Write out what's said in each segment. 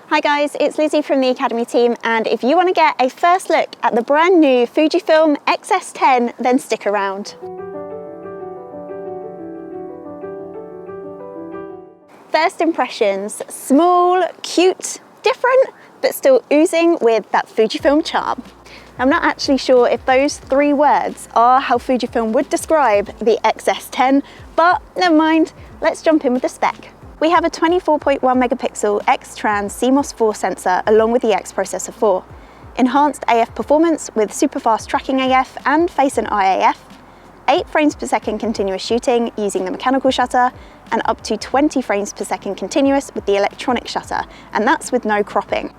Hi guys, it's Lizzie from the Academy team, and if you want to get a first look at the brand new Fujifilm X-S10, then stick around. First impressions: small, cute, different, but still oozing with that Fujifilm charm. I'm not actually sure if those three words are how Fujifilm would describe the X-S10, but never mind, let's jump in with the spec. We have a 24.1 megapixel X-Trans CMOS 4 sensor along with the X Processor 4, enhanced AF performance with super fast tracking AF and face and eye AF, 8 frames per second continuous shooting using the mechanical shutter, and up to 20 frames per second continuous with the electronic shutter, and that's with no cropping.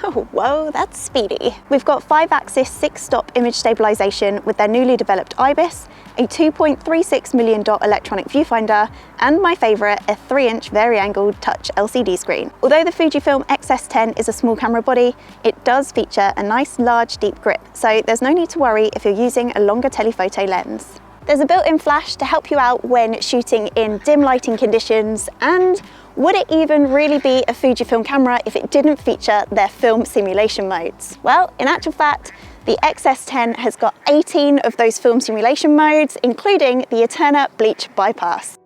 Oh, whoa, that's speedy. We've got 5-axis 6-stop image stabilization with their newly developed IBIS, a 2.36 million dot electronic viewfinder, and my favorite, a 3-inch vari-angled touch LCD screen. Although the Fujifilm X-S10 is a small camera body, it does feature a nice large deep grip, so there's no need to worry if you're using a longer telephoto lens. There's a built-in flash to help you out when shooting in dim lighting conditions, and would it even really be a Fujifilm camera if it didn't feature their film simulation modes? Well, in actual fact, the X-S10 has got 18 of those film simulation modes, including the Eterna Bleach Bypass.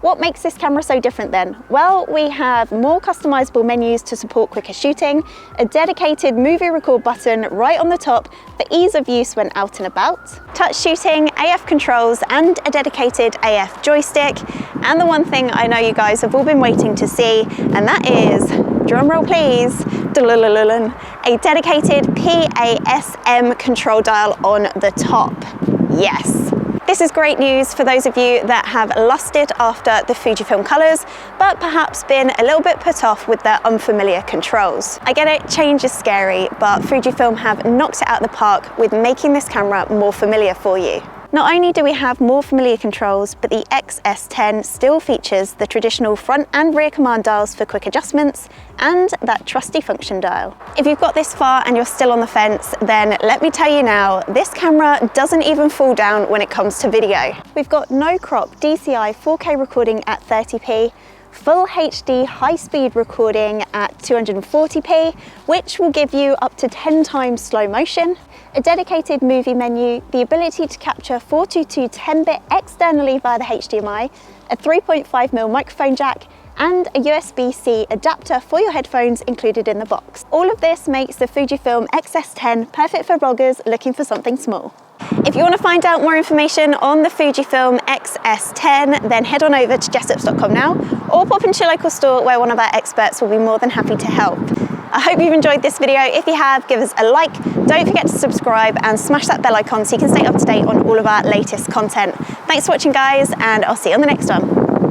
What makes this camera so different then? Well, we have more customizable menus to support quicker shooting, a dedicated movie record button right on the top for ease of use when out and about, touch shooting, AF controls, and a dedicated AF joystick, and the one thing I know you guys have all been waiting to see, and that is, drumroll please, a dedicated PSAM control dial on the top. Yes. This is great news for those of you that have lusted after the Fujifilm colours, but perhaps been a little bit put off with their unfamiliar controls. I get it, change is scary, but Fujifilm have knocked it out of the park with making this camera more familiar for you. Not only do we have more familiar controls, but the X-S10 still features the traditional front and rear command dials for quick adjustments and that trusty function dial. If you've got this far and you're still on the fence, then let me tell you now, this camera doesn't even fall down when it comes to video. We've got no crop DCI 4K recording at 30p, full HD high-speed recording at 240p, which will give you up to 10 times slow motion, a dedicated movie menu, the ability to capture 422 10-bit externally via the HDMI, a 3.5mm microphone jack, and a USB-C adapter for your headphones included in the box. All of this makes the Fujifilm X-S10 perfect for vloggers looking for something small. If you want to find out more information on the Fujifilm X-S10, then head on over to Jessops.com now, or pop into your local store where one of our experts will be more than happy to help. I hope you've enjoyed this video. If you have, give us a like. Don't forget to subscribe and smash that bell icon so you can stay up to date on all of our latest content. Thanks for watching guys, and I'll see you on the next one.